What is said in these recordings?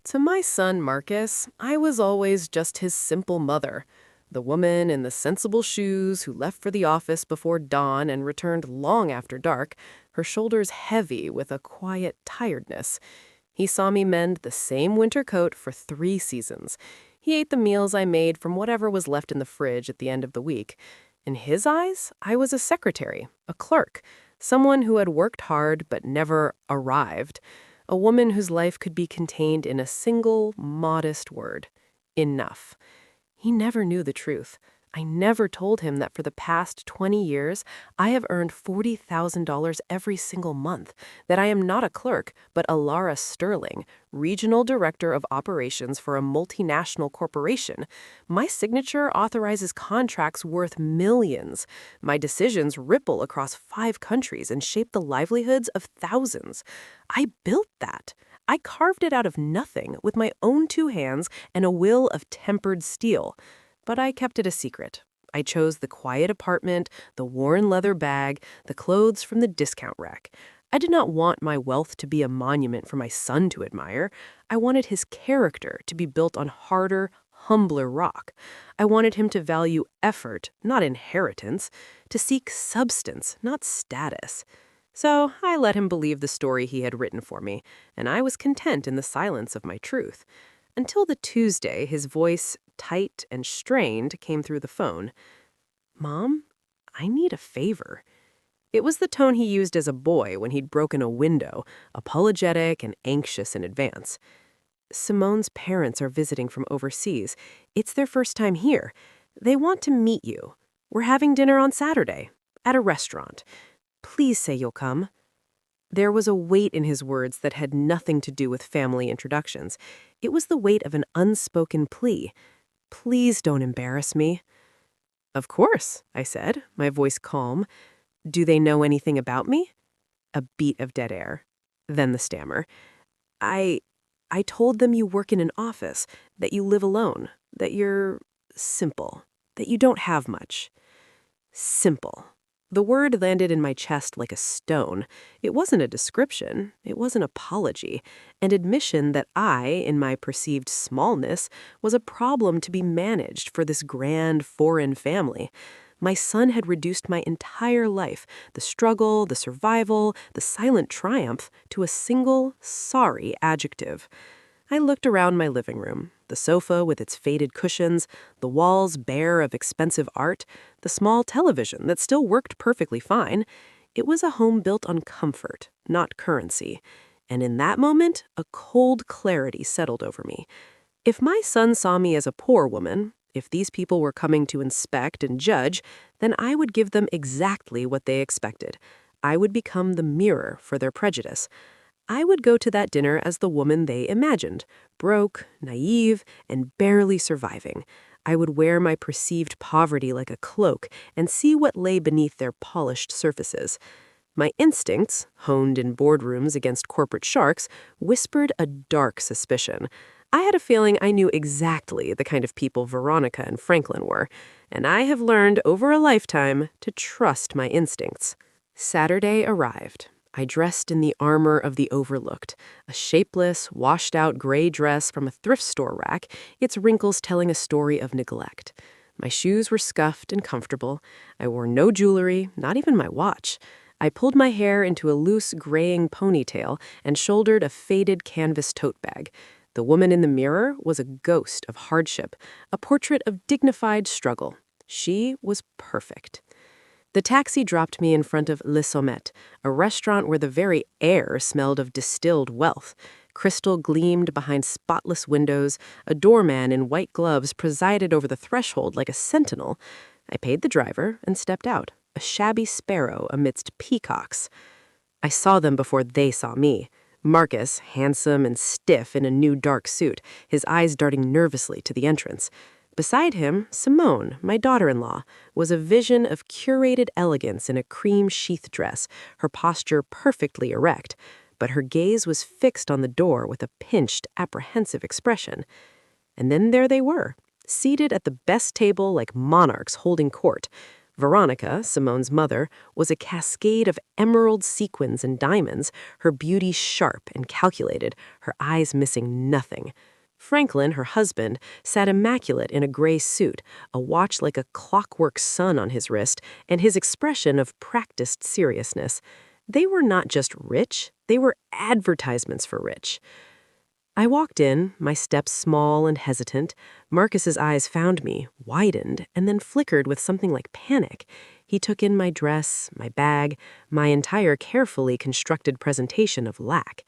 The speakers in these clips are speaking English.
To my son Marcus, I was always just his simple mother, the woman in the sensible shoes who left for the office before dawn and returned long after dark, her shoulders heavy with a quiet tiredness. He saw me mend the same winter coat for 3 seasons. He ate the meals I made from whatever was left in the fridge at the end of the week. In his eyes, I was a secretary, a clerk, someone who had worked hard but never arrived, a woman whose life could be contained in a single, modest word: enough. He never knew the truth. I never told him that for the past 20 years, I have earned $40,000 every single month, that I am not a clerk, but Alara Sterling, Regional Director of Operations for a multinational corporation. My signature authorizes contracts worth millions. My decisions ripple across 5 countries and shape the livelihoods of thousands. I built that. I carved it out of nothing with my own 2 hands and a will of tempered steel. But I kept it a secret. I chose the quiet apartment, the worn leather bag, the clothes from the discount rack. I did not want my wealth to be a monument for my son to admire. I wanted his character to be built on harder, humbler rock. I wanted him to value effort, not inheritance, to seek substance, not status. So I let him believe the story he had written for me, and I was content in the silence of my truth. Until the Tuesday, his voice, tight and strained, came through the phone. "Mom, I need a favor." It was the tone he used as a boy when he'd broken a window, apologetic and anxious in advance. "Simone's parents are visiting from overseas. It's their first time here. They want to meet you. We're having dinner on Saturday, at a restaurant. Please say you'll come." There was a weight in his words that had nothing to do with family introductions. It was the weight of an unspoken plea. "Please don't embarrass me." "Of course," I said, my voice calm. "Do they know anything about me?" A beat of dead air. Then the stammer. I I told them you work in an office, that you live alone, that you're simple, that you don't have much." Simple. The word landed in my chest like a stone. It wasn't a description. It was an apology, an admission that I, in my perceived smallness, was a problem to be managed for this grand foreign family. My son had reduced my entire life, the struggle, the survival, the silent triumph, to a single, sorry adjective. I looked around my living room, the sofa with its faded cushions, the walls bare of expensive art, the small television that still worked perfectly fine. It was a home built on comfort, not currency. And in that moment, a cold clarity settled over me. If my son saw me as a poor woman, if these people were coming to inspect and judge, then I would give them exactly what they expected. I would become the mirror for their prejudice. I would go to that dinner as the woman they imagined, broke, naive, and barely surviving. I would wear my perceived poverty like a cloak and see what lay beneath their polished surfaces. My instincts, honed in boardrooms against corporate sharks, whispered a dark suspicion. I had a feeling I knew exactly the kind of people Veronica and Franklin were, and I have learned over a lifetime to trust my instincts. Saturday arrived. I dressed in the armor of the overlooked, a shapeless, washed-out gray dress from a thrift store rack, its wrinkles telling a story of neglect. My shoes were scuffed and comfortable. I wore no jewelry, not even my watch. I pulled my hair into a loose, graying ponytail and shouldered a faded canvas tote bag. The woman in the mirror was a ghost of hardship, a portrait of dignified struggle. She was perfect. The taxi dropped me in front of Le Sommet, a restaurant where the very air smelled of distilled wealth. Crystal gleamed behind spotless windows. A doorman in white gloves presided over the threshold like a sentinel. I paid the driver and stepped out, a shabby sparrow amidst peacocks. I saw them before they saw me. Marcus, handsome and stiff in a new dark suit, his eyes darting nervously to the entrance. Beside him, Simone, my daughter-in-law, was a vision of curated elegance in a cream sheath dress, her posture perfectly erect, but her gaze was fixed on the door with a pinched, apprehensive expression. And then there they were, seated at the best table like monarchs holding court. Veronica, Simone's mother, was a cascade of emerald sequins and diamonds, her beauty sharp and calculated, her eyes missing nothing. Franklin, her husband, sat immaculate in a gray suit, a watch like a clockwork sun on his wrist, and his expression of practiced seriousness. They were not just rich, they were advertisements for rich. I walked in, my steps small and hesitant. Marcus's eyes found me, widened, and then flickered with something like panic. He took in my dress, my bag, my entire carefully constructed presentation of lack.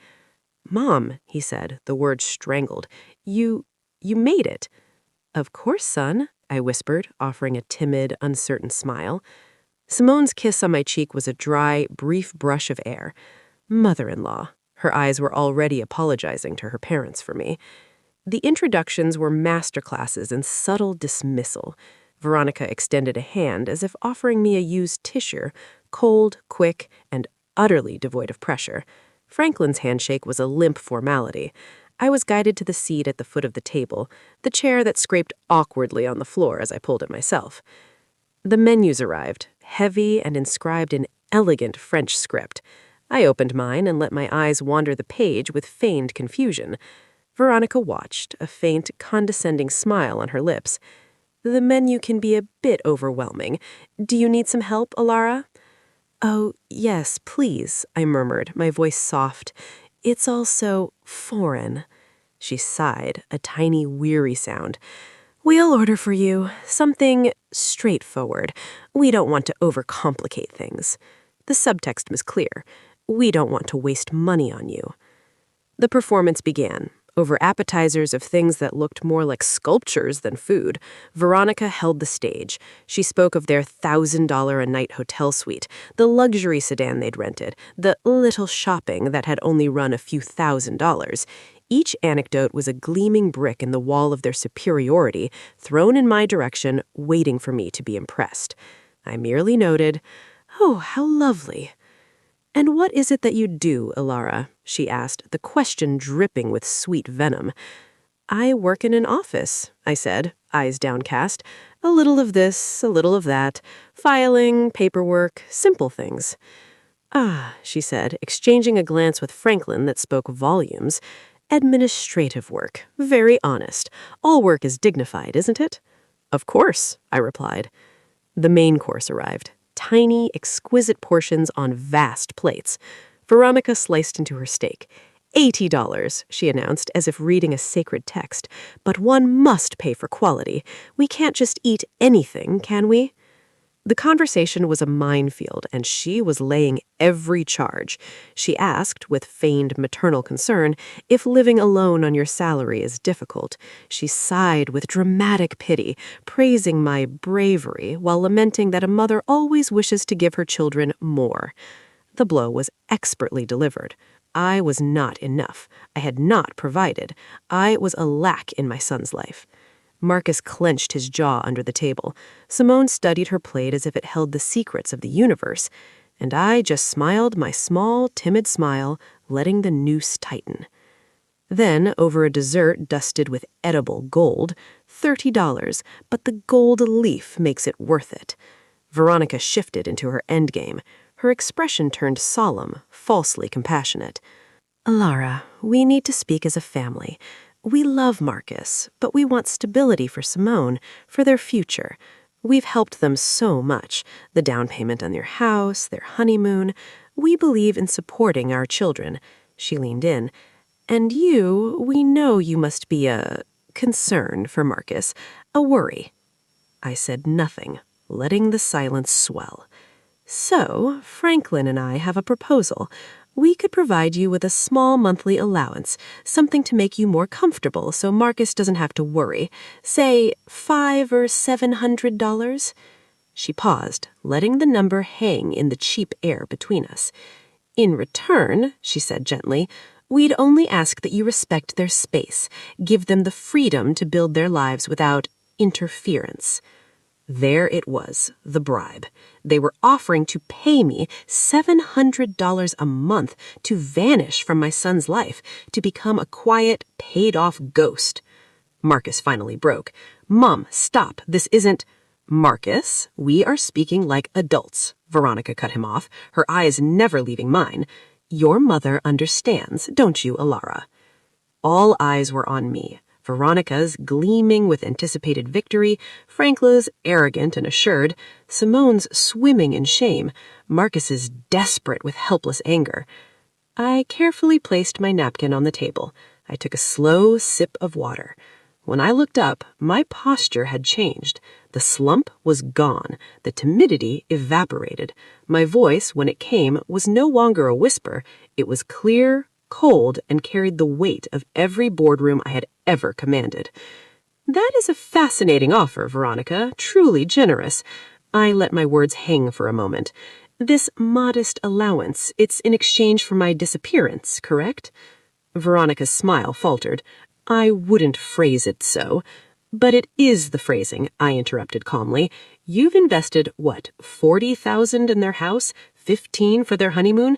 "Mom," he said, the words strangled, you made it." "Of course, son," I whispered, offering a timid, uncertain smile. Simone's kiss on my cheek was a dry, brief brush of air. Mother-in-law. Her eyes were already apologizing to her parents for me. The introductions were masterclasses in subtle dismissal. Veronica extended a hand as if offering me a used tissue, cold, quick, and utterly devoid of pressure. Franklin's handshake was a limp formality. I was guided to the seat at the foot of the table, the chair that scraped awkwardly on the floor as I pulled it myself. The menus arrived, heavy and inscribed in elegant French script. I opened mine and let my eyes wander the page with feigned confusion. Veronica watched, a faint, condescending smile on her lips. "The menu can be a bit overwhelming. Do you need some help, Alara?" "Oh, yes, please," I murmured, my voice soft. "It's all so foreign." She sighed, a tiny, weary sound. "We'll order for you. Something straightforward. We don't want to overcomplicate things." The subtext was clear. We don't want to waste money on you. The performance began. Over appetizers of things that looked more like sculptures than food, Veronica held the stage. She spoke of their $1,000-a-night hotel suite, the luxury sedan they'd rented, the little shopping that had only run a few $1,000s. Each anecdote was a gleaming brick in the wall of their superiority, thrown in my direction, waiting for me to be impressed. I merely noted, "Oh, how lovely." "And what is it that you do, Alara?" she asked, the question dripping with sweet venom. "I work in an office," I said, eyes downcast. "A little of this, a little of that. Filing, paperwork, simple things." "Ah," she said, exchanging a glance with Franklin that spoke volumes. "Administrative work. Very honest. All work is dignified, isn't it?" "Of course," I replied. The main course arrived. Tiny, exquisite portions on vast plates. Veronica sliced into her steak. $80, she announced, as if reading a sacred text. "But one must pay for quality. We can't just eat anything, can we?" The conversation was a minefield, and she was laying every charge. She asked, with feigned maternal concern, if living alone on your salary is difficult. She sighed with dramatic pity, praising my bravery while lamenting that a mother always wishes to give her children more. The blow was expertly delivered. I was not enough. I had not provided. I was a lack in my son's life. Marcus clenched his jaw under the table. Simone studied her plate as if it held the secrets of the universe, and I just smiled my small, timid smile, letting the noose tighten. Then, over a dessert dusted with edible gold, $30, but the gold leaf makes it worth it. Veronica shifted into her endgame. Her expression turned solemn, falsely compassionate. "Alara, we need to speak as a family. We love Marcus, but we want stability for Simone, for their future. We've helped them so much, the down payment on their house, their honeymoon. We believe in supporting our children." She leaned in. "And you, we know you must be a concern for Marcus, a worry." I said nothing, letting the silence swell. "So, Franklin and I have a proposal. We could provide you with a small monthly allowance, something to make you more comfortable so Marcus doesn't have to worry. Say, $500 or $700? She paused, letting the number hang in the cheap air between us. "In return," she said gently, "we'd only ask that you respect their space, give them the freedom to build their lives without interference." There it was, the bribe. They were offering to pay me $700 a month to vanish from my son's life, to become a quiet, paid-off ghost. Marcus finally broke. "Mom, stop. This isn't—" Marcus, we are speaking like adults, Veronica cut him off, her eyes never leaving mine. Your mother understands, don't you, Alara? All eyes were on me. Veronica's gleaming with anticipated victory, Frankla's arrogant and assured, Simone's swimming in shame, Marcus's desperate with helpless anger. I carefully placed my napkin on the table. I took a slow sip of water. When I looked up, my posture had changed. The slump was gone. The timidity evaporated. My voice, when it came, was no longer a whisper. It was clear, cold, and carried the weight of every boardroom I had ever commanded. That is a fascinating offer, Veronica, truly generous. I let my words hang for a moment. This modest allowance, it's in exchange for my disappearance, correct? Veronica's smile faltered. I wouldn't phrase it so. But it is the phrasing, I interrupted calmly. You've invested, what, 40,000 in their house, 15 for their honeymoon,